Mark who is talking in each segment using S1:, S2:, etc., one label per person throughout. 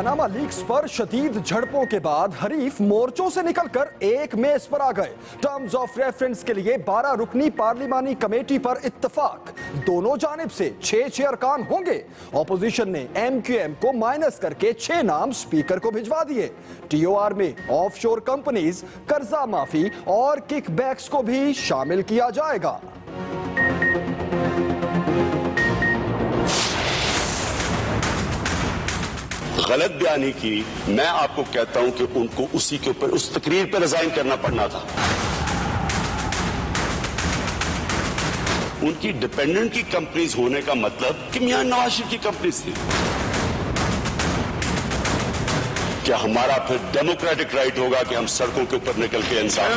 S1: Panama leaks पर शदीद झड़पों के बाद हरीफ मोर्चों से निकलकर एक मेज पर आ गए। टर्म्स ऑफ रेफरेंस के लिए 12 रुकनी पार्लिमानी कमेटी पर इत्तेफाक। दोनों जानिब से 6 अरकान होंगे। ऑपोजिशन ने एमक्यूएम को माइनस करके 6 नाम स्पीकर को भिजवा दिए। टीओआर में ऑफशोर कंपनीज, कर्जा माफी और किकबैक्स को भी शामिल किया जाएगा।
S2: गलत बयानी की, मैं आपको कहता हूं कि उनको उसी के ऊपर उस तकरीर पर रिजाइन करना पड़ना था। उनकी डिपेंडेंट की कंपनीज होने का मतलब कि मियां नवाज शरीफ की कंपनीज थी। क्या हमारा फिर डेमोक्रेटिक राइट होगा कि हम सड़कों के ऊपर निकल के इंसान?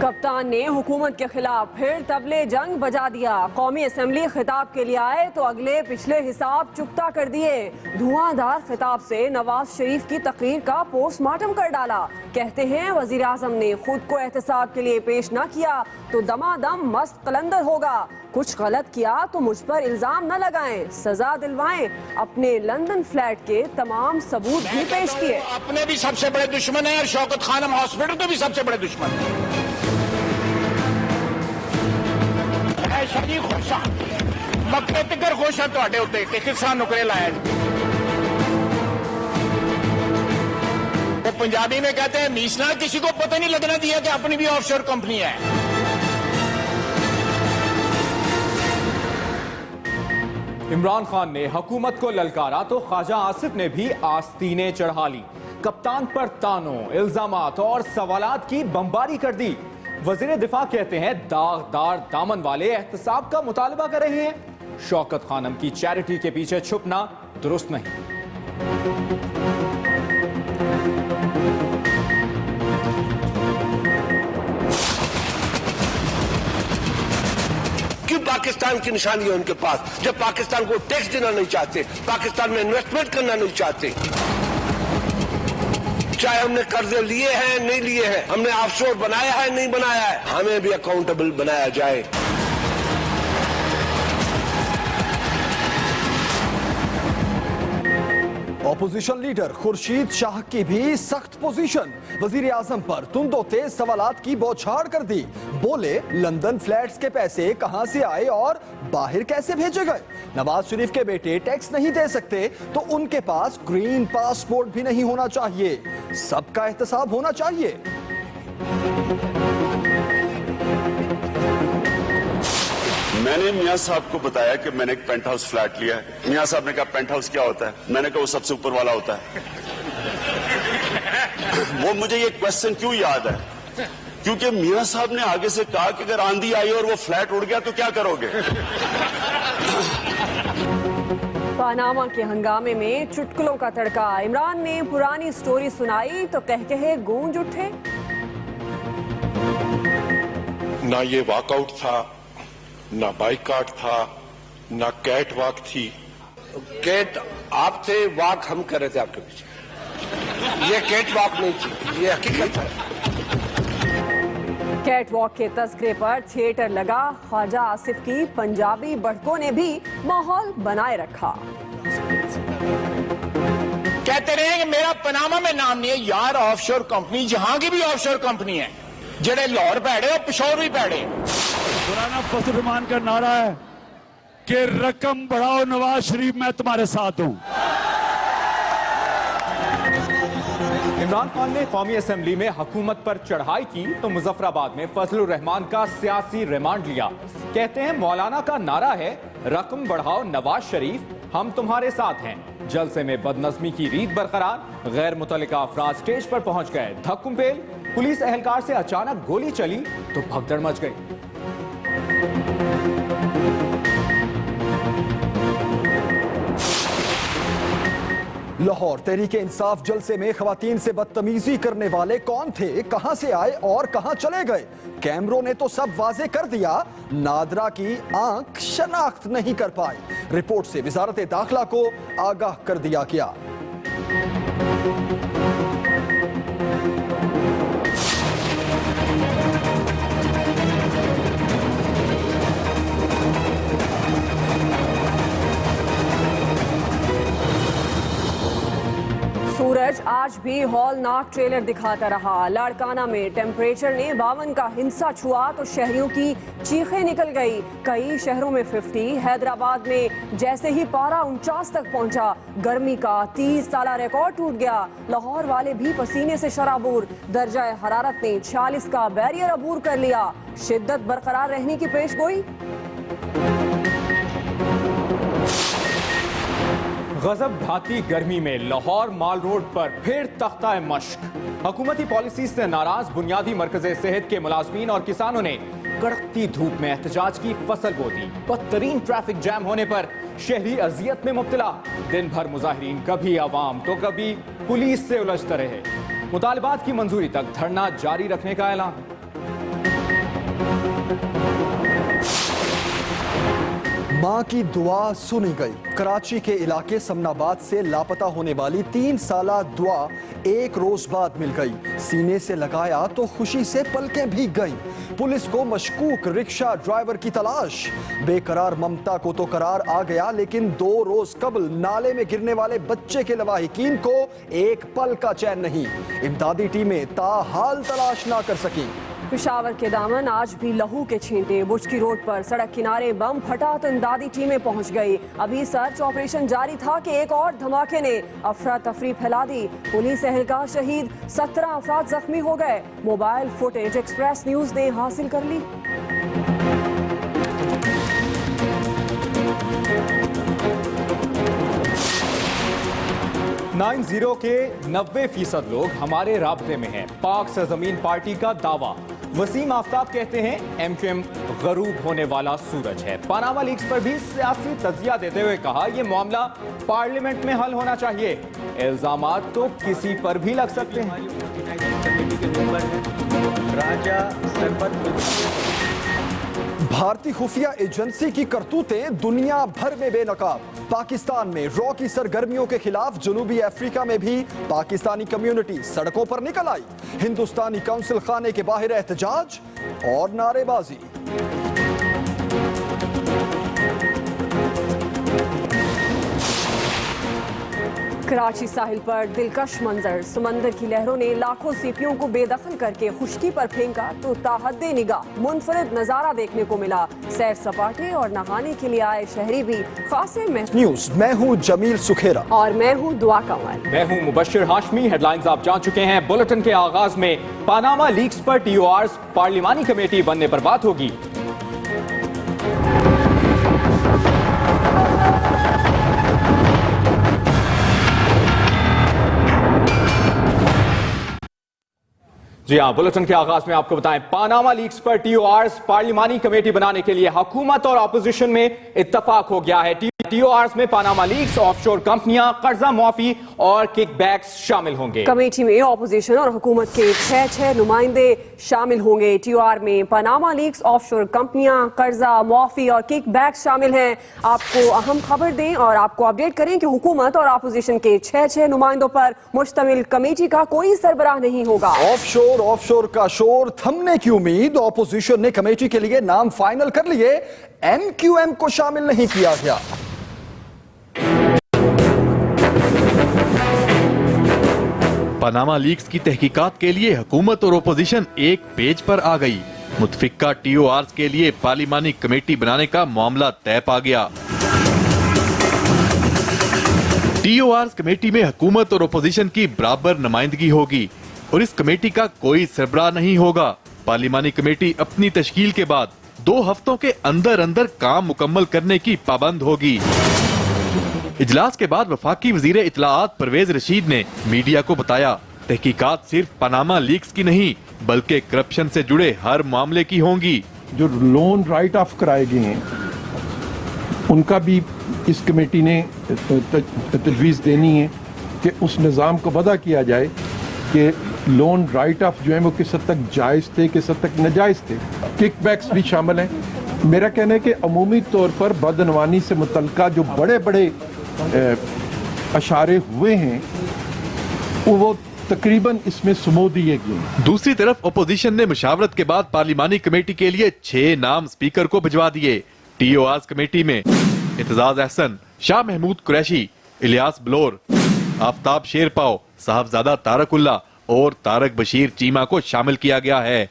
S3: कप्तान ने हुकूमत के खिलाफ फिर तबले जंग बजा दिया। कौमी असेंबली खिताब के लिए आए तो अगले पिछले हिसाब चुकता कर दिए। धुआंधार खिताब से नवाज शरीफ की तकरीर का पोस्टमार्टम कर डाला। कहते हैं वजीर आजम ने खुद को एहतसाब के लिए पेश न किया तो दमादम मस्त कलंदर होगा। कुछ गलत किया तो मुझ पर इल्जाम न लगाएं, सजा दिलवाएं। अपने लंदन फ्लैट के तमाम सबूत भी पेश किए।
S4: अपने भी सबसे बड़े दुश्मन है और शौकत खानम हॉस्पिटल के भी सबसे बड़े दुश्मन है। खुश मक्के तिकर खुश है तुहाडे उत्ते कि किसा नुकरे लाया। वो पंजाबी में कहते हैं मीसना किसी को पता नहीं लगना दिया कि अपनी भी ऑफशोर कंपनी है।
S5: इमरान खान ने हुकूमत को ललकारा तो ख्वाजा आसिफ ने भी आस्तीनें चढ़ा ली। कप्तान पर तानों, इल्जामात और सवालात की बमबारी कर दी। वजीर दिफा कहते हैं दागदार दामन वाले एहतसाब का मुतालबा कर रहे हैं। शौकत खानम की चैरिटी के पीछे छुपना दुरुस्त नहीं।
S6: क्यों पाकिस्तान की निशानी है उनके पास, जब पाकिस्तान को टैक्स देना नहीं चाहते, पाकिस्तान में इन्वेस्टमेंट करना नहीं चाहते। चाहे हमने कर्जे लिए हैं नहीं लिए हैं, हमने ऑफशोर बनाया है नहीं बनाया है, हमें भी अकाउंटेबल बनाया जाए।
S1: ऑपोजिशन लीडर खुर्शीद शाह की भी सख्त पोजीशन। वजीर आजम पर तुंदो तेज सवालात की बौछार कर दी। बोले लंदन फ्लैट्स के पैसे कहां से आए और बाहर कैसे भेजे गए। नवाज शरीफ के बेटे टैक्स नहीं दे सकते तो उनके पास ग्रीन पासपोर्ट भी नहीं होना चाहिए। सबका एहतसाब होना चाहिए।
S2: मैंने मियां साहब को बताया कि मैंने एक पेंट हाउस फ्लैट लिया है। मियां साहब ने कहा पेंट हाउस क्या होता है? मैंने कहा वो सबसे ऊपर वाला होता है। वो मुझे ये क्वेश्चन क्यों याद है? क्योंकि मियां साहब ने आगे से कहा कि अगर आंधी आई और वो फ्लैट उड़ गया तो क्या करोगे?
S3: पनामा के हंगामे में चुटकुलों का तड़का। इमरान ने पुरानी स्टोरी सुनाई तो कह गूंज उठे।
S4: ना ये वॉकआउट था, ना बाइकआउट था, ना कैट वॉक थी।
S6: कैट आप थे, वॉक हम कर रहे थे आपके पीछे। ये कैट वॉक नहीं थी, ये हकीकत है।
S3: कैट वॉक के तस्करे पर थिएटर लगा। ख्वाजा आसिफ की पंजाबी बढ़कों ने भी माहौल बनाए रखा।
S4: कहते रहे कि मेरा पनामा में नाम नहीं है। यार ऑफशोर कंपनी जहां की भी ऑफशोर कंपनी है, जेड़े लाहौर पैड़े और पिशोर भी पैड़े।
S7: पुराना फजलरहमान का नारा है कि रकम बढ़ाओ नवाज शरीफ, मैं तुम्हारे साथ हूं।
S5: इमरान खान ने कौमी असेंबली में हुकूमत पर चढ़ाई की तो मुजफ्फराबाद में फजलुर रहमान का सियासी रिमांड लिया। कहते हैं मौलाना का नारा है रकम बढ़ाओ नवाज शरीफ, हम तुम्हारे साथ हैं। जलसे में बदनज़मी की रीत बरकरार। गैर मुतल्लिका अफराद स्टेज पर पहुंच गए। धक्कुम्पेल, पुलिस एहलकार से अचानक गोली चली तो भगदड़ मच गई।
S1: लाहौर तहरीके इंसाफ जलसे में खवातीन से बदतमीजी करने वाले कौन थे, कहां से आए और कहां चले गए? कैमरों ने तो सब वाजे कर दिया। नादरा की आंख शनाख्त नहीं कर पाई। रिपोर्ट से वजारत दाखिला को आगाह कर दिया गया।
S3: आज भी हौलनाक ट्रेलर दिखाता रहा। लाड़काना में टेम्परेचर ने 52 का हिंसा छुआ तो शहरियों की चीखें निकल गई। कई शहरों में 50, हैदराबाद में जैसे ही पारा 49 तक पहुंचा, गर्मी का 30 साला रिकॉर्ड टूट गया। लाहौर वाले भी पसीने से शराबूर। दर्जा हरारत ने 46 का बैरियर अबूर कर लिया। शिद्दत बरकरार रहने की पेशगोई।
S5: गजब ढाती गर्मी में लाहौर माल रोड पर फिर तख्ता मश्क। हुकूमती पॉलिसी से नाराज बुनियादी मरकज़े सेहत के मुलाजमीन और किसानों ने कड़कती धूप में एहतजाज की फसल बो दी। बदतरीन ट्रैफिक जैम होने पर शहरी अजियत में मुब्तला। दिन भर मुजाहिरीन कभी अवाम तो कभी पुलिस से उलझते रहे। मुतालबात की मंजूरी तक धरना जारी रखने का ऐलान।
S1: मां की दुआ सुनी गई। कराची के इलाके समनाबाद से लापता होने वाली 3 साला दुआ एक रोज बाद मिल गई। सीने से लगाया तो खुशी से पलकें भीग गईं। पुलिस को मशकूक रिक्शा ड्राइवर की तलाश। बेकरार ममता को तो करार आ गया, लेकिन 2 रोज कबल नाले में गिरने वाले बच्चे के लवाहिकीन को एक पल का चैन नहीं। इमदादी टीमें ताहाल तलाश ना कर सकी।
S3: पेशावर के दामन आज भी लहू के छींटे। बुचकी रोड पर सड़क किनारे बम फटा तो इमदादी टीमें पहुंच गई। अभी सर्च ऑपरेशन जारी था कि एक और धमाके ने अफरा तफरी फैला दी। पुलिस एहलकार शहीद, 17 अफराद जख्मी हो गए। मोबाइल फुटेज एक्सप्रेस न्यूज ने हासिल कर ली।
S5: नाइन जीरो के 90% लोग हमारे राब्ते में हैं। पाक सरजमीन पार्टी का दावा। वसीम आफ्ताब कहते हैं एमक्यूएम गरूब होने वाला सूरज है। पनामा लीक्स पर भी सियासी तजिया देते हुए कहा यह मामला पार्लियामेंट में हल होना चाहिए। इल्जामात तो किसी पर भी लग सकते हैं।
S1: भारतीय खुफिया एजेंसी की करतूतें दुनिया भर में बेनकाब। पाकिस्तान में रॉ की सरगर्मियों के खिलाफ जनूबी अफ्रीका में भी पाकिस्तानी कम्युनिटी सड़कों पर निकल आई। हिंदुस्तानी काउंसिल खाने के बाहर एहतजाज और नारेबाजी।
S3: कराची साहिल पर दिलकश मंजर। समंदर की लहरों ने लाखों सीपियों को बेदखल करके खुश्की पर फेंका तो ताहद्दे निगाह मुनफरिद नजारा देखने को मिला। सैर सपाटे और नहाने के लिए आए शहरी भी खासे
S1: न्यूज। मैं हूँ जमील सुखेरा
S3: और मैं हूँ दुआ कमल।
S5: मैं हूँ मुबश्शिर हाशमी। हेडलाइंस आप जान चुके हैं। बुलेटिन के आगाज में पनामा लीक्स पर टीओआर's पार्लिमानी कमेटी बनने पर बात होगी। जी हाँ, बुलेटिन के आगाज में आपको बताएं, पनामा लीक्स पर टीओआर's पार्लिमानी कमेटी बनाने के लिए हुकूमत और ऑपोजिशन में इत्तफाक हो गया है। टीओआर's में पनामा लीक्स, ऑफशोर कंपनियां, कर्जा मुआफी और किकबैक्स शामिल होंगे।
S3: कमेटी में ऑपोजिशन और हुकूमत के 6 नुमाइंदे शामिल होंगे। टीओआर में पनामा लीक्स, ऑफशोर कंपनियां, कर्जा मुआफी और किकबैक्स शामिल हैं। आपको अहम खबर दें और आपको अपडेट करें कि हुकूमत और ऑपोजिशन के 6 नुमाइंदों पर मुश्तमिल कमेटी का कोई सरबराह नहीं होगा।
S1: ऑफशोर का शोर थमने की उम्मीद। ऑपोजिशन ने कमेटी के लिए नाम फाइनल कर लिए। एमक्यूएम को शामिल नहीं किया गया।
S8: पनामा लीक्स की तहकीकात के लिए हुकूमत और ओपोजिशन एक पेज पर आ गई। मुतफिका टीओआर's के लिए पार्लिमानी कमेटी बनाने का मामला तय पा गया। टीओआर's कमेटी में हुकूमत और ओपोजिशन की बराबर नुमाइंदगी होगी और इस कमेटी का कोई सरबराह नहीं होगा। पार्लिमानी कमेटी अपनी तश्कील के बाद 2 हफ्तों के अंदर अंदर काम मुकम्मल करने की पाबंद होगी। इजलास के बाद वफाकी वजीर इत्तलाआत परवेज रशीद ने मीडिया को बताया, तहकीकात सिर्फ पनामा लीक्स की नहीं बल्कि करप्शन से जुड़े हर मामले की होंगी।
S9: जो लोन राइट ऑफ कराए गए हैं उनका भी इस कमेटी ने तजवीज़ देनी है कि उस निज़ाम को वदा किया जाए कि लोन राइट ऑफ जो है वो किस हद तक जायज़ थे, किस हद तक नाजायज़ थे। किकबैक्स भी शामिल हैं। मेरा कहना है कि अमूमी तौर पर बदनवानी से मुतल्लिका जो बड़े बड़े अशारे हुए हैं वो तकरीबन इसमें सुमो दिए गए।
S8: दूसरी तरफ ओपोजिशन ने मुशावरत के बाद पार्लिमानी कमेटी के लिए 6 नाम स्पीकर को भिजवा दिए। टीओआर's कमेटी में इत्तेजाज अहसन, शाह महमूद कुरैशी, इलियास बलोर, आफ्ताब शेरपाव, साहबजादा तारकुल्ला और तारक बशीर चीमा को शामिल किया गया है।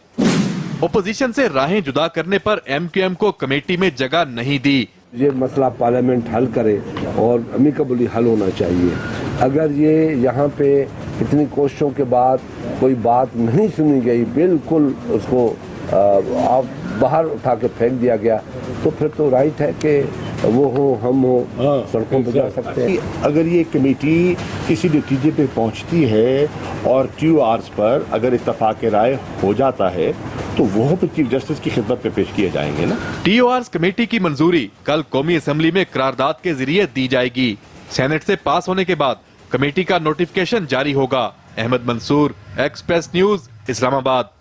S8: ओपोजिशन से राहें जुदा करने पर MQM को कमेटी में जगह नहीं दी।
S6: ये मसला पार्लियामेंट हल करे और अमिकबली हल होना चाहिए। अगर ये यहाँ पे इतनी कोशिशों के बाद कोई बात नहीं सुनी गई, बिल्कुल उसको आप बाहर उठा के फेंक दिया गया, तो फिर तो राइट है कि वो हो हम हो सड़कों पर जा सकते हैं।
S10: अगर ये कमेटी किसी नतीजे पे पहुंचती है और TORs पर अगर इत्तफाक राय हो जाता है तो वो चीफ जस्टिस की खिदमत पे पेश किए जाएंगे ना।
S8: TORs कमेटी की मंजूरी कल कौमी असेंबली में करारदाद के जरिए दी जाएगी। सेनेट से पास होने के बाद कमेटी का नोटिफिकेशन जारी होगा। Ahmed Mansoor, Express News, Islamabad.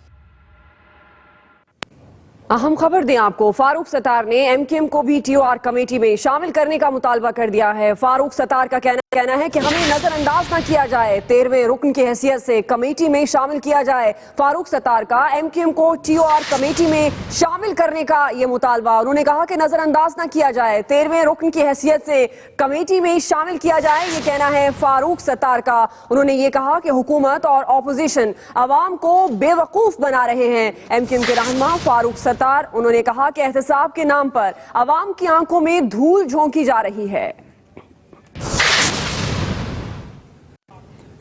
S3: अहम खबर दें आपको, फारूक सत्तार ने MQM को भी TOR कमेटी में शामिल करने का मुतालबा कर दिया है। फारूक सत्तार का कहना है कि हमें नजरअंदाज न किया जाए, 13वें रुकन की हैसियत से कमेटी में शामिल किया जाए। फारूक सत्तार का MQM को TOR कमेटी में शामिल करने का ये मुतालबा, उन्होंने कहा कि नजरअंदाज न किया जाए, 13वें रुकन की हैसियत से कमेटी में शामिल किया जाए, ये कहना है फारूक सत्तार का। उन्होंने ये कहा कि हुकूमत और ऑपोजिशन अवाम को बेवकूफ बना रहे हैं। MQM के रहनुमा फारूक सत्तार, उन्होंने कहा कि एहतसाब के नाम पर अवाम की आंखों में धूल झोंकी जा रही है।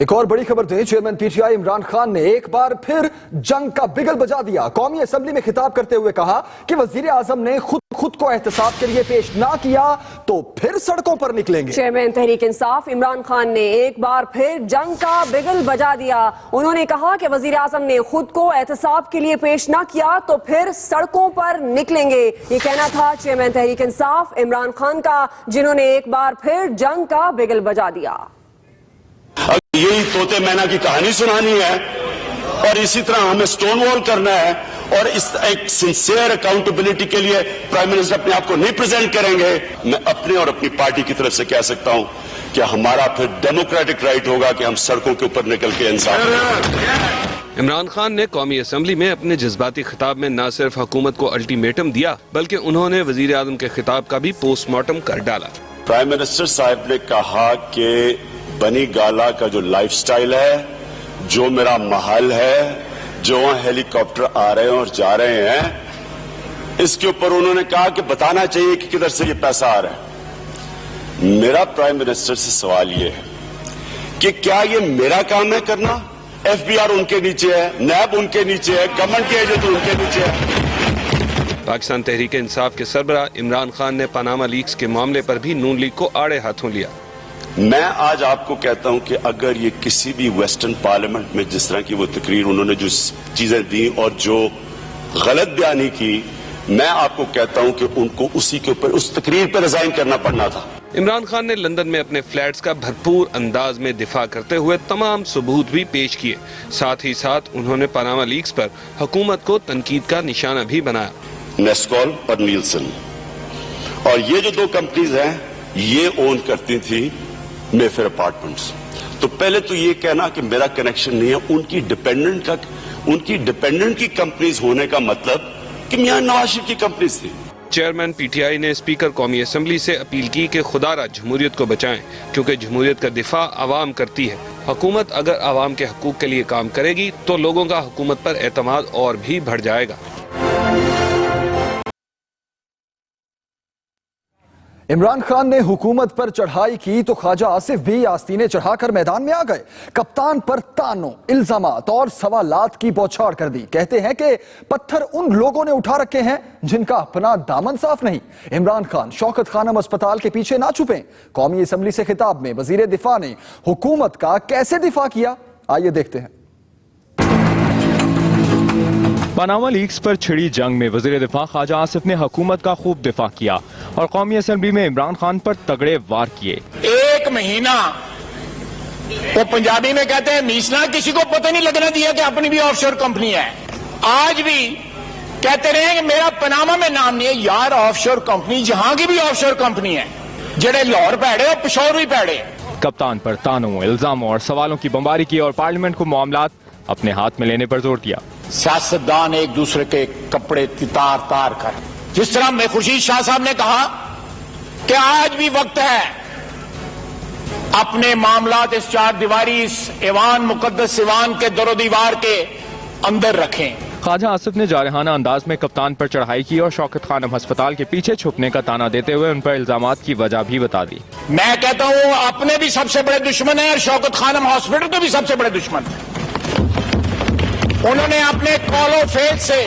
S1: एक और बड़ी खबर थी, चेयरमैन PTI इमरान खान ने एक बार फिर जंग का बिगल बजा दिया। कौमी असेंबली में खिताब करते हुए कहा कि वजीर आजम ने खुद को एहतसाब के लिए पेश ना किया तो फिर सड़कों पर निकलेंगे।
S3: चेयरमैन तहरीक इंसाफ इमरान खान ने एक बार फिर जंग का बिगल बजा दिया। उन्होंने कहा कि वजीर आजम ने खुद को एहतसाब के लिए पेश ना किया तो फिर सड़कों पर निकलेंगे। ये कहना था चेयरमैन तहरीक इंसाफ इमरान खान का, जिन्होंने एक बार फिर जंग का बिगल बजा दिया।
S2: यही तोते मैना की कहानी सुनानी है और इसी तरह हमें स्टोन वॉल करना है और इस एक सिंसियर अकाउंटेबिलिटी के लिए प्राइम मिनिस्टर अपने आप को नहीं प्रेजेंट करेंगे। मैं अपने और अपनी पार्टी की तरफ से कह सकता हूं कि हमारा फिर डेमोक्रेटिक राइट होगा कि हम सड़कों के ऊपर निकल के इंसाफ।
S11: इमरान खान ने कौमी असेंबली में अपने जज्बाती खिताब में न सिर्फ हुकूमत को अल्टीमेटम दिया बल्कि उन्होंने वजीर आजम के खिताब का भी पोस्टमार्टम कर डाला।
S2: प्राइम मिनिस्टर साहब ने कहा कि बनी गाला का जो लाइफस्टाइल है, जो मेरा महल है, जो वहां हेलीकॉप्टर आ रहे हैं और जा रहे हैं, इसके ऊपर उन्होंने कहा कि बताना चाहिए कि किधर से ये पैसा आ रहा है। मेरा प्राइम मिनिस्टर से सवाल ये है कि क्या ये मेरा काम है करना? FBR उनके नीचे है, नैब उनके नीचे है, गवर्नमेंट के एजेंट उनके नीचे है।
S11: पाकिस्तान तहरीक इंसाफ के सरबराह इमरान खान ने पनामा लीक्स के मामले पर भी नून लीग को आड़े हाथों लिया।
S2: मैं आज आपको कहता हूं कि अगर ये किसी भी वेस्टर्न पार्लियामेंट में जिस तरह की वो तकरीर उन्होंने जो चीजें दी और जो गलत बयानी की, मैं आपको कहता हूं कि उनको उसी के ऊपर उस तकरीर पर रिजाइन करना पड़ना था।
S11: इमरान खान ने लंदन में अपने फ्लैट्स का भरपूर अंदाज में दिफा करते हुए तमाम सबूत भी पेश किए। साथ ही साथ उन्होंने पनामा लीक्स पर हुकूमत को तनकीद का निशाना भी बनाया।
S2: नेस्कॉल और नीलसन, और ये जो दो कंपनीज हैं ये ओन करती थी मेफेयर अपार्टमेंट्स। तो पहले तो ये कहना कि मेरा कनेक्शन नहीं है, उनकी डिपेंडेंट की कंपनीज होने का मतलब कि मियां नवाज शरीफ की कंपनीज थी।
S11: चेयरमैन PTI ने स्पीकर कौमी असेंबली से अपील की कि खुदारा जमहूरियत को बचाएं, क्योंकि जमहूरियत का दिफा आवाम करती है। हुकूमत अगर आवाम के हकूक के लिए काम करेगी तो लोगों का हुकूमत पर एतमाद और भी बढ़ जाएगा।
S1: इमरान खान ने हुकूमत पर चढ़ाई की तो ख्वाजा आसिफ भी आस्तीने चढ़ाकर मैदान में आ गए। कप्तान पर तानों, इल्जामात और सवालात की बौछार कर दी। कहते हैं कि पत्थर उन लोगों ने उठा रखे हैं जिनका अपना दामन साफ नहीं। इमरान खान शौकत खानम अस्पताल के पीछे ना छुपे। कौमी असेंबली से खिताब में वजीर दिफा ने हुकूमत का कैसे दिफा किया, आइए देखते हैं।
S5: पनामा लीक्स पर छिड़ी जंग में वजीर दिफा ख्वाजा आसिफ ने हुकूमत का खूब दिफा किया और कौमी असेंबली में इमरान खान पर तगड़े वार किए।
S4: एक महीना वो पंजाबी में कहते हैं मीसना, किसी को पता नहीं लगना दिया कि अपनी भी ऑफशोर कंपनी है। आज भी कहते रहे कि मेरा पनामा में नाम नहीं है। यार ऑफशोर कंपनी जहां की भी ऑफशोर कंपनी है, जेड़े लाहौर पैड़े और पिशोर भी पैड़े।
S5: कप्तान पर तानों, इल्जामों और सवालों की बमबारी की और पार्लियामेंट को मामलात अपने हाथ में लेने पर जोर दिया।
S4: सियासतदान एक दूसरे के कपड़े तार तार कर, जिस तरह में खुर्शीद शाह साहब ने कहा कि आज भी वक्त है, अपने मामलात इस चार दीवारी, इस ऐवान मुकद्दस ऐवान के दरो दीवार के अंदर रखें।
S5: ख्वाजा आसिफ ने जारहाना अंदाज में कप्तान पर चढ़ाई की और शौकत खानम अस्पताल के पीछे छुपने का ताना देते हुए उन पर इल्जामात की वजह भी बता दी।
S4: मैं कहता हूं अपने भी सबसे बड़े दुश्मन है और शौकत खानम हॉस्पिटल के भी सबसे बड़े दुश्मन है। उन्होंने अपने कॉलो फेज से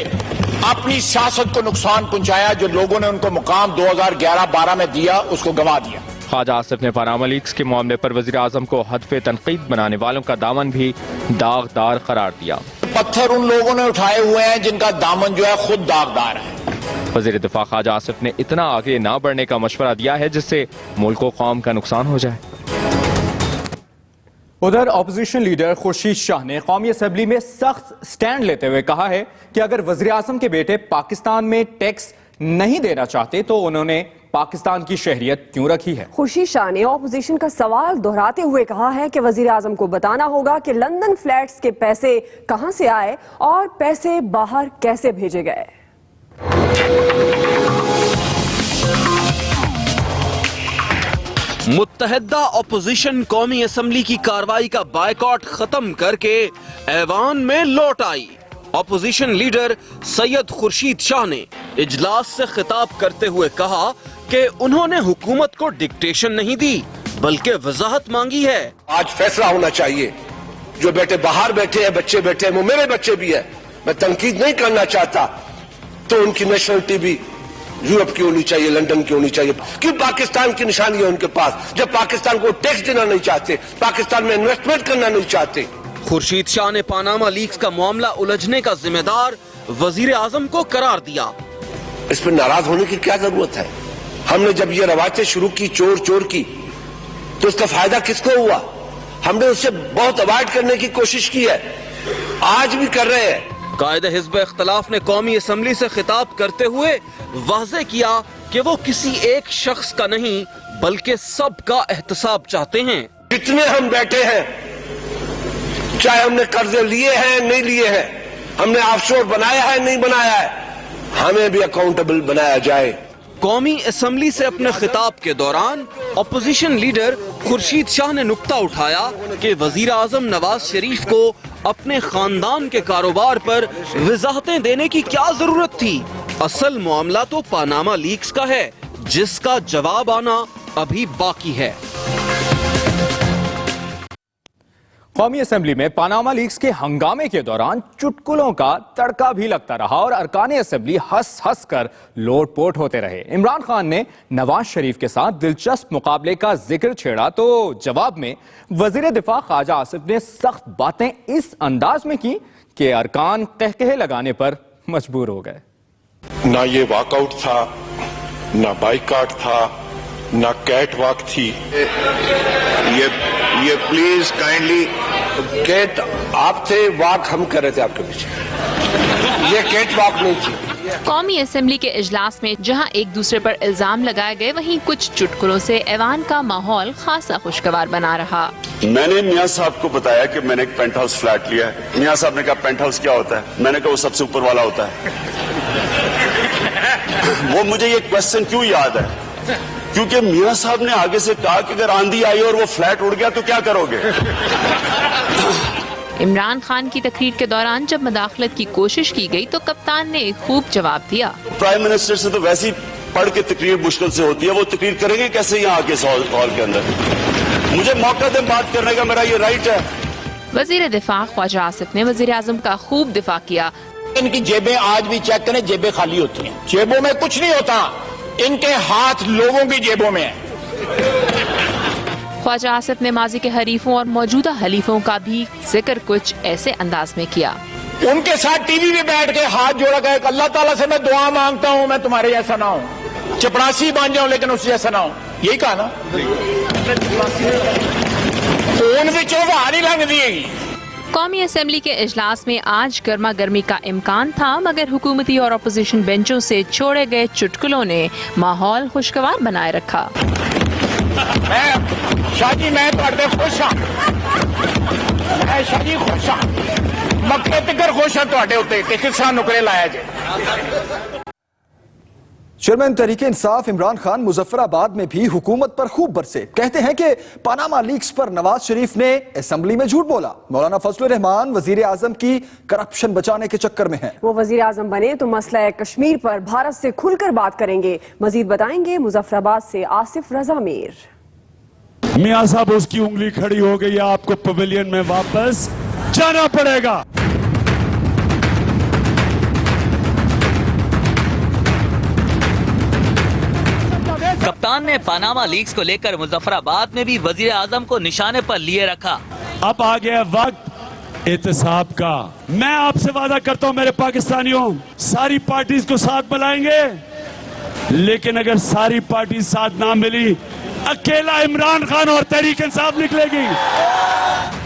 S4: अपनी सियासत को नुकसान पहुंचाया। जो लोगों ने उनको मुकाम 2011-12 में दिया उसको गंवा दिया।
S5: ख्वाजा आसिफ ने पनामा लीक्स के मामले पर वजीर आजम को हदफे तनकीद बनाने वालों का दामन भी दागदार करार दिया।
S4: पत्थर उन लोगों ने उठाए हुए हैं जिनका दामन जो है खुद दागदार है।
S5: वजीर दिफा ख्वाजा आसिफ ने इतना आगे ना बढ़ने का मशवरा दिया है जिससे मुल्क व कौम का नुकसान हो जाए। उधर अपोजिशन लीडर खुर्शीद शाह ने कौमी असेंबली में सख्त स्टैंड लेते हुए कहा है कि अगर वजीर आजम के बेटे पाकिस्तान में टैक्स नहीं देना चाहते तो उन्होंने पाकिस्तान की शहरियत क्यों रखी है।
S3: खुर्शीद शाह ने ऑपोजिशन का सवाल दोहराते हुए कहा है कि वजीर आजम को बताना होगा कि लंदन फ्लैट्स के पैसे कहां से आए और पैसे बाहर कैसे भेजे गए।
S12: मुत्तहिदा अपोजिशन कौमी असेंबली की कार्रवाई का बायकॉट खत्म करके ऐवान में लौट आई। अपोजिशन लीडर सैयद खुर्शीद शाह ने इजलास से खिताब करते हुए कहा कि उन्होंने हुकूमत को डिक्टेशन नहीं दी बल्कि वजाहत मांगी है।
S6: आज फैसला होना चाहिए। जो बेटे बाहर बैठे हैं, बच्चे बैठे हैं, वो मेरे बच्चे भी है। मैं तनकीद नहीं करना चाहता, तो उनकी नेशनलिटी भी यूरोप की होनी चाहिए, लंदन की होनी चाहिए। क्यों पाकिस्तान की निशानी है उनके पास, जब पाकिस्तान को टैक्स देना नहीं चाहते, पाकिस्तान में इन्वेस्टमेंट करना नहीं चाहते।
S12: खुर्शीद शाह ने पनामा लीक्स का मामला उलझने का जिम्मेदार वजीर आजम को करार दिया।
S6: इस पर नाराज होने की क्या जरूरत है। हमने जब ये रवायतें शुरू की चोर चोर की, तो उसका फायदा किसको हुआ। हमने उससे बहुत अवॉइड करने की कोशिश की है, आज भी कर रहे हैं।
S12: कायदे हिज़्ब इख्तिलाफ ने कौमी असेंबली से खिताब करते हुए वाज़ेह किया कि वो किसी एक शख्स का नहीं बल्कि सबका एहतसाब चाहते हैं।
S6: जितने हम बैठे हैं, चाहे हमने कर्जे लिए हैं नहीं लिए हैं, हमने ऑफशोर बनाया है नहीं बनाया है, हमें भी अकाउंटेबल बनाया जाए।
S12: कौमी असेंबली से अपने खिताब के दौरान अपोजिशन लीडर खुर्शीद शाह ने नुक्ता उठाया कि वजीर आजम नवाज शरीफ को अपने खानदान के कारोबार पर वजाहतें देने की क्या जरूरत थी। असल मामला तो पनामा लीक्स का है जिसका जवाब आना अभी बाकी है।
S5: कौमी असेंबली में पनामा लीक्स के हंगामे के दौरान चुटकुलों का तड़का भी लगता रहा और अरकान असेंबली हंस हंस कर लोटपोट होते रहे। इमरान खान ने नवाज शरीफ के साथ दिलचस्प मुकाबले का जिक्र छेड़ा तो जवाब में वजीर दिफा ख्वाजा आसिफ ने सख्त बातें इस अंदाज में की कि अरकान कहकहे लगाने पर मजबूर हो गए।
S9: ना ये वॉकआउट था, ना बाइकआउट था, ना कैट वॉक थी।
S6: ये प्लीज काइंडली, कैट आप थे, वॉक हम कर रहे थे आपके पीछे, ये कैट वॉक नहीं थी।
S13: कौमी असेंबली के इजलास में जहां एक दूसरे पर इल्जाम लगाए गए, वहीं कुछ चुटकुलों से ऐवान का माहौल खासा खुशगवार बना रहा।
S2: मैंने मियां साहब को बताया कि मैंने एक पेंट हाउस फ्लैट लिया है। मियां साहब ने कहा पेंट हाउस क्या होता है। मैंने कहा वो सबसे ऊपर वाला होता है। वो मुझे ये क्वेश्चन क्यों याद है, क्योंकि मियां साहब ने आगे से कहा कि अगर आंधी आई और वो फ्लैट उड़ गया तो क्या करोगे।
S13: इमरान खान की तकरीर के दौरान जब मुदाखलत की कोशिश की गई तो कप्तान ने खूब जवाब दिया।
S2: प्राइम मिनिस्टर से तो वैसी पढ़ के तकरीर मुश्किल से होती है, वो तकरीर करेंगे कैसे यहाँ आके हॉल के अंदर। मुझे मौका दें बात करने का, मेरा ये राइट है।
S13: वजीर दिफा ख्वाजा आसिफ ने वजीर आजम का खूब दिफा किया।
S4: इनकी जेबें आज भी चेक करें, जेबें खाली होती हैं, जेबों में कुछ नहीं होता, इनके हाथ लोगों की जेबों में है।
S13: ख्वाजा आसिफ ने माजी के हरीफों और मौजूदा हलीफों का भी जिक्र कुछ ऐसे अंदाज में किया।
S4: उनके साथ टीवी में बैठ के हाथ जोड़ा गया, अल्लाह ताला से मैं दुआ मांगता हूँ मैं तुम्हारे जैसा ना हूँ, चपरासी बन जाऊं लेकिन उससे जैसा ना हूँ। यही कहा ना, उन विचों नहीं लंघ दी।
S13: कौमी असेंबली के इजलास में आज गर्मा गर्मी का इम्कान था, मगर हुकूमती और अपोजिशन बेंचों से छोड़े गए चुटकुलों ने माहौल खुशगवार बनाए रखा।
S4: शादी मैं खुश हाँ, मैं शादी खुश हाँ, मक्के तिकर खुश हाँ, किस नुकरे लाया जे।
S1: चेयरमैन तहरीक इंसाफ इमरान खान मुजफ्फराबाद में भी हुकूमत पर खूब बरसे। कहते हैं कि पनामा लीक्स पर नवाज शरीफ ने असेंबली में झूठ बोला। मौलाना फजलुर रहमान वजीर आजम की करप्शन बचाने के चक्कर में हैं।
S3: वो वजीर आजम बने तो मसला कश्मीर पर भारत से खुलकर बात करेंगे। मजीद बताएंगे मुजफ्फराबाद से आसिफ रजा मीर।
S7: मियां साहब उसकी उंगली खड़ी हो गई, आपको पवेलियन में वापस जाना पड़ेगा।
S12: कप्तान ने पनामा लीक्स को लेकर मुजफ्फराबाद में भी वजीर आजम को निशाने पर लिए रखा।
S7: अब आ गया वक्त एहतसाब का। मैं आपसे वादा करता हूं मेरे पाकिस्तानियों, सारी पार्टीज को साथ बुलाएंगे, लेकिन अगर सारी पार्टी साथ ना मिली, अकेला इमरान खान और तहरीक इंसाफ निकलेगी।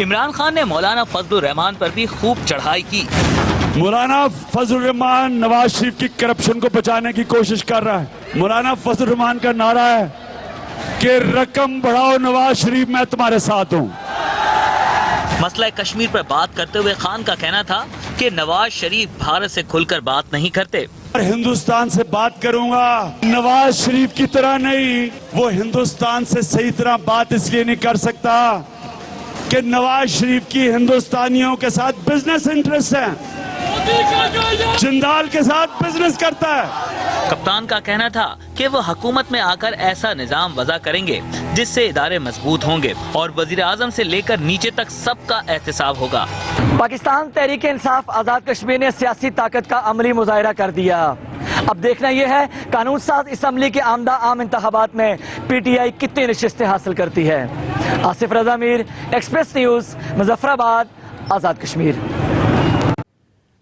S12: इमरान खान ने मौलाना फजलुर रहमान पर भी खूब चढ़ाई की।
S7: मौलाना फजलुर रहमान नवाज शरीफ की करप्शन को बचाने की कोशिश कर रहा है। मौलाना फजलुर रहमान का नारा है कि रकम बढ़ाओ नवाज शरीफ, मैं तुम्हारे साथ हूँ।
S12: मसला कश्मीर पर बात करते हुए खान का कहना था कि नवाज शरीफ भारत से खुलकर बात नहीं करते।
S7: हिंदुस्तान से बात करूंगा, नवाज शरीफ की तरह नहीं। वो हिंदुस्तान से सही तरह बात इसलिए नहीं कर सकता कि नवाज शरीफ की हिंदुस्तानियों के साथ बिजनेस इंटरेस्ट है, जिंदाल के साथ बिजनेस करता है।
S12: कप्तान का कहना था कि वो हुकूमत में आकर ऐसा निजाम वज़ा करेंगे जिससे इदारे मजबूत होंगे और वजीर आजम से लेकर नीचे तक सबका एहतसाब होगा।
S14: पाकिस्तान तहरीक इंसाफ आज़ाद कश्मीर ने सियासी ताकत का अमली मुजाहिरा कर दिया। अब देखना यह है कानून साज असम्बली के आमदा आम इंतखाबात में PTI कितनी नशिस्तें हासिल करती है। आसिफ रजा मीर, एक्सप्रेस न्यूज, मुजफ्फराबाद, आज़ाद कश्मीर।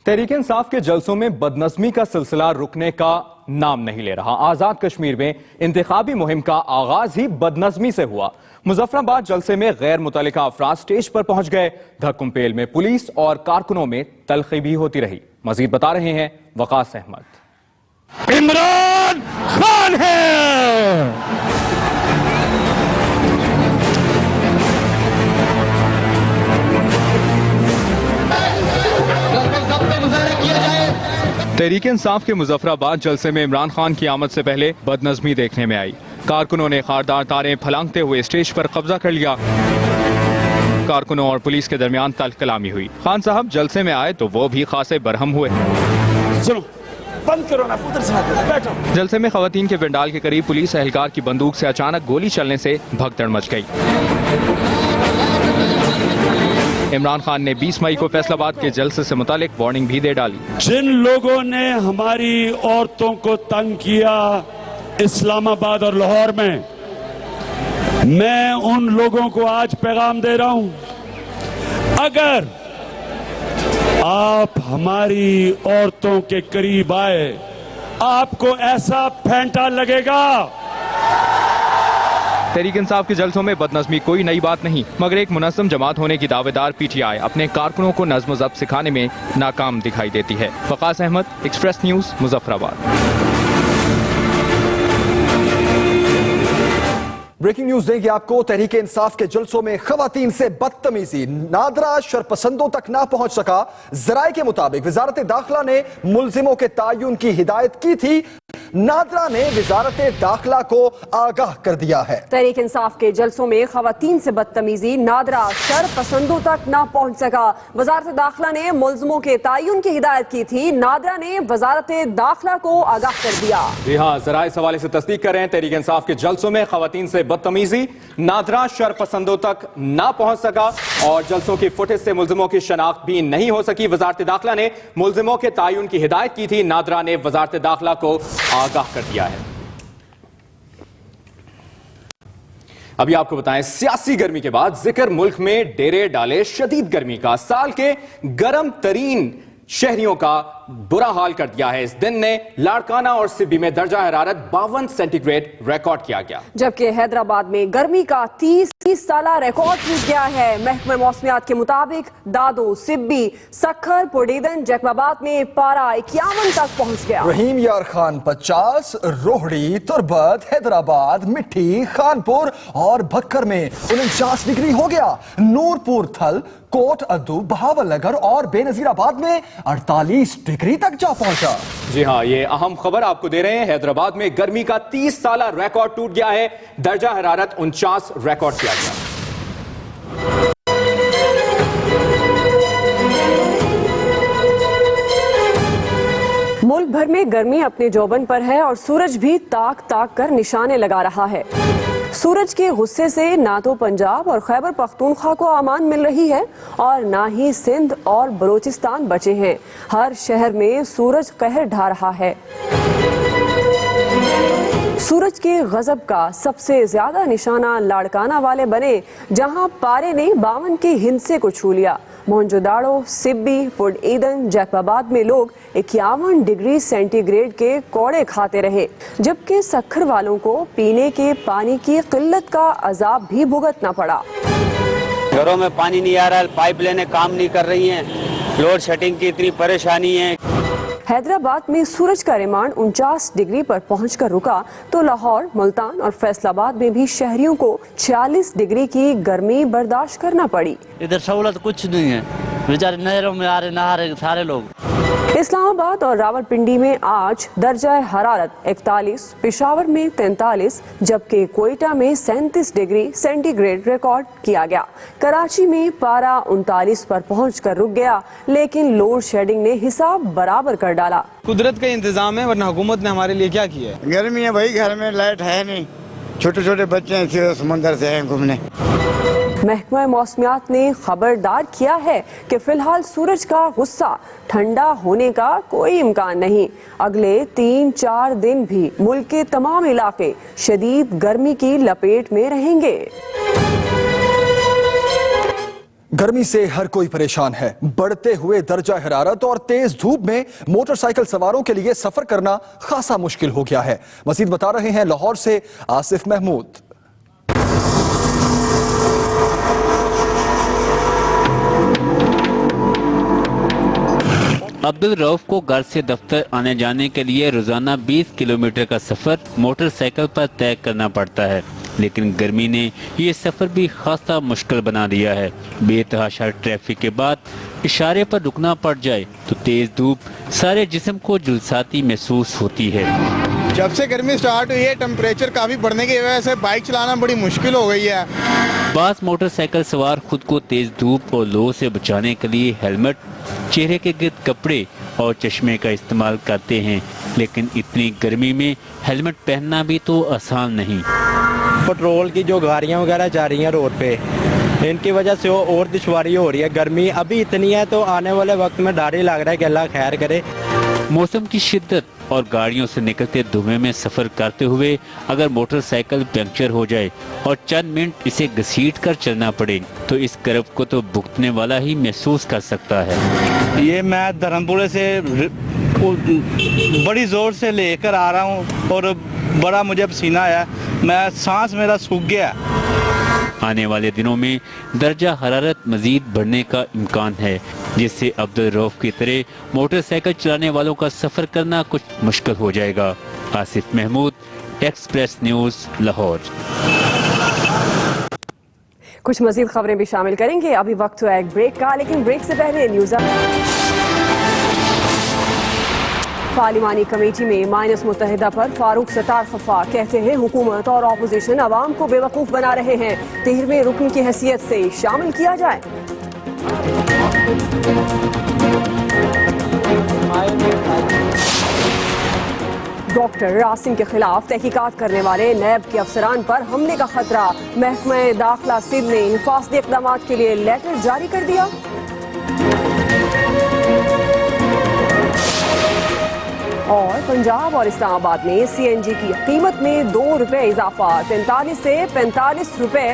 S5: तहरीक इंसाफ के जलसों में बदनज़मी का सिलसिला रुकने का नाम नहीं ले रहा। आजाद कश्मीर में इंतखाबी मुहिम का आगाज ही बदनज़मी से हुआ। मुजफ्फराबाद जलसे में गैर मुतल्लिका अफराद स्टेज पर पहुंच गए। धक्कुमपेल में पुलिस और कारकुनों में तलखी भी होती रही। मजीद बता रहे हैं वकास अहमद।
S7: इमरान खान है।
S5: तहरीक इंसाफ के मुजफ्फराबाद जलसे में इमरान खान की आमद से पहले बदनज़मी देखने में आई। कारकुनों ने खारदार तारें फलांगते हुए स्टेज पर कब्जा कर लिया। कारकुनों और पुलिस के दरमियान तल्ख कलामी हुई। खान साहब जलसे में आए तो वो भी खासे बरहम हुए।
S7: सुनो, बंद करो ना, उधर से बैठो।
S5: जलसे में खवातीन के पंडाल के करीब पुलिस एहलकार की बंदूक से अचानक गोली चलने से भगदड़ मच गई। इमरान खान ने 20 मई को फैसलाबाद के जलसे से मुतालिक वार्निंग भी दे डाली।
S7: जिन लोगों ने हमारी औरतों को तंग किया इस्लामाबाद और लाहौर में, मैं उन लोगों को आज पैगाम दे रहा हूं, अगर आप हमारी औरतों के करीब आए, आपको ऐसा फेंटा लगेगा।
S5: तहरीक इंसाफ के जलसों में बदनज़मी कोई नई बात नहीं, मगर एक मुनज़्ज़म जमात होने की दावेदार PTI अपने कारकुनों को नज़्म ज़ब्त सिखाने में नाकाम दिखाई देती है। Waqas Ahmed, Express News, Muzaffarabad.
S1: Breaking news देंगे आपको। तहरीक इंसाफ के जलसों में खवातीन से बदतमीजी, नादरा शरपसंदों तक ना पहुंच सका। जराये के मुताबिक वजारत दाखिला ने मुलजिमों के तायुन की हिदायत की थी, नादरा ने वजारत दाखिला को आगाह कर दिया है।
S3: तहरीक इंसाफ के जलसों में खवातीन से बदतमीजी, नादरा शरपसंदों तक ना पहुंच सका। वजारत दाखिला ने मुलजिमों के तायुन की हिदायत की थी, नादरा ने वजारत दाखिला को आगाह कर दिया।
S5: जी हाँ, जराये इस हवाले से तस्दीक कर रहे हैं। तहरीक इंसाफ के जलसों में खवातीन से बदतमीजी, नादरा शरपसंदों तक ना पहुंच सका और जलसों की फुटेज से मुलजिमों की शनाख्त भी नहीं हो सकी। वजारत दाखिला ने मुलजिमों के तायुन की हिदायत की थी, नादरा ने वजारत दाखिला को आगाह कर दिया है। अभी आपको बताएं, सियासी गर्मी के बाद जिक्र मुल्क में डेरे डाले शदीद गर्मी का। साल के गर्म तरीन शहरियों का बुरा हाल कर दिया है। इस दिन ने लाड़काना और सिब्बी में दर्जा हरारत 52 सेंटीग्रेड रिकॉर्ड किया गया,
S3: जबकि हैदराबाद में गर्मी का 30 साला रिकॉर्ड टूट गया है। महकमा मौसमियात के मुताबिक दादो, सिब्बी, सखर, पुडीदन, जैकबाबाद में पारा 51 तक पहुंच गया।
S1: रहीम यार खान 50, रोहड़ी, तुरबत, हैदराबाद, मिट्टी, खानपुर और भक्कर में 49 डिग्री हो गया। नूरपुर, थल, कोट अद्दू, बहावलनगर और बेनजीराबाद में 48 डिग्री डिग्री तक जा पहुंचा।
S5: जी हां, ये अहम खबर आपको दे रहे हैं। हैदराबाद में गर्मी का 30 साला रिकॉर्ड टूट गया है। दर्जा हरारत 49 रिकॉर्ड किया गया।
S3: मुल्क भर में गर्मी अपने जौबन पर है और सूरज भी ताक ताक कर निशाने लगा रहा है। सूरज के गुस्से से ना तो पंजाब और खैबर पख्तूनख्वा को अमान मिल रही है और ना ही सिंध और बलूचिस्तान बचे हैं। हर शहर में सूरज कहर ढा रहा है। सूरज के गजब का सबसे ज्यादा निशाना लाड़काना वाले बने, जहां पारे ने 52 के हिंसे को छू लिया। मोहनजोदाड़ो, सिब्बी, पुड ईदन, जैकबाबाद में लोग 51 डिग्री सेंटीग्रेड के कौड़े खाते रहे, जबकि सखर वालों को पीने के पानी की किल्लत का अजाब भी भुगतना पड़ा।
S15: घरों में पानी नहीं आ रहा, पाइपलाइनें काम नहीं कर रही हैं, लोड शेडिंग की इतनी परेशानी है।
S3: हैदराबाद में सूरज का रिमांड 49 डिग्री पर पहुंचकर रुका तो लाहौर, मुल्तान और फैसलाबाद में भी शहरियों को 46 डिग्री की गर्मी बर्दाश्त करना पड़ी।
S16: इधर सहूलत कुछ नहीं है, बेचारे नहरों में आ रहे नहा रहे सारे लोग।
S3: इस्लामाबाद और रावलपिंडी में आज दर्जा हरारत 41, पेशावर में 43, जबकि कोयटा में 37 डिग्री सेंटीग्रेड रिकॉर्ड किया गया। कराची में पारा 39 पर पहुंचकर रुक गया, लेकिन लोड शेडिंग ने हिसाब बराबर कर डाला।
S17: कुदरत का इंतजाम है, वरना हुकूमत ने हमारे लिए क्या किया है?
S18: गर्मी है भाई, घर में लाइट है नहीं, छोटे छोटे बच्चे हैं समंदर से हैं घूमने।
S3: महकमा मौसमियात ने खबरदार किया है कि फिलहाल सूरज का गुस्सा ठंडा होने का कोई इम्कान नहीं। अगले 3-4 दिन भी मुल्क के तमाम इलाके शदीद गर्मी की लपेट में रहेंगे।
S1: गर्मी से हर कोई परेशान है। बढ़ते हुए दर्जा हरारत और तेज धूप में मोटरसाइकिल सवारों के लिए सफर करना खासा मुश्किल हो गया है। मजीद बता रहे हैं लाहौर से आसिफ महमूद।
S19: अब्दुल रऊफ को घर से दफ्तर आने जाने के लिए रोजाना 20 किलोमीटर का सफर मोटरसाइकिल पर तय करना पड़ता है, लेकिन गर्मी ने ये सफर भी खासा मुश्किल बना दिया है। बेतहाशा ट्रैफिक के बाद इशारे पर रुकना पड़ जाए तो तेज धूप सारे जिस्म को झुलसाती महसूस होती है।
S17: जब से गर्मी स्टार्ट हुई है, टेम्परेचर काफी बढ़ने की वजह से बाइक चलाना बड़ी मुश्किल हो गई है।
S19: बास मोटरसाइकिल सवार खुद को तेज धूप और लो से बचाने के लिए हेलमेट, चेहरे के गिर्द कपड़े और चश्मे का इस्तेमाल करते हैं, लेकिन इतनी गर्मी में हेलमेट पहनना भी तो आसान नहीं।
S20: पेट्रोल की जो गाड़ियाँ वगैरह जा रही हैं रोड पे, इनकी वजह से और दुश्वारी हो रही है। गर्मी अभी इतनी है तो आने वाले वक्त में डर ही लग रहा है कि अल्लाह खैर करे।
S19: मौसम की शिद्दत और गाड़ियों से निकलते धुएं में सफर करते हुए अगर मोटरसाइकिल पंक्चर हो जाए और चंद मिनट इसे घसीट कर चलना पड़े तो इस गर्व को तो भुगतने वाला ही महसूस कर सकता है।
S16: ये मैं धर्मपुरे से बड़ी जोर से लेकर आ रहा हूँ और बड़ा मुझे पसीना आया, मैं सांस मेरा सूख गया।
S19: आने वाले दिनों में दर्जा हरारत मजीद बढ़ने का इम्कान है, जिससे अब्दुल रऊफ की तरह मोटरसाइकिल चलाने वालों का सफर करना कुछ मुश्किल हो जाएगा। Asif Mahmood, Express News, Lahore.
S3: कुछ मजीद खबरें भी शामिल करेंगे। अभी वक्त हुआ एक ब्रेक का, लेकिन ब्रेक से पहले न्यूज़। पार्लिमानी कमेटी में माइनस मुत्तहिदा पर फारूक सत्तार खफा, कहते हैं हुकूमत और अपोजिशन अवाम को बेवकूफ़ बना रहे हैं, 13वें रुकन की हैसियत से शामिल किया जाए। डॉक्टर रासिम के खिलाफ तहकीकात करने वाले नैब के अफसरान पर हमले का खतरा, महकमा दाखिला सिंध ने हिफाजती इक़दाम के लिए लेटर जारी कर दिया। और पंजाब और इस्लामाबाद में CNG की कीमत में 2 रुपए इजाफा, 43 से 45 रुपए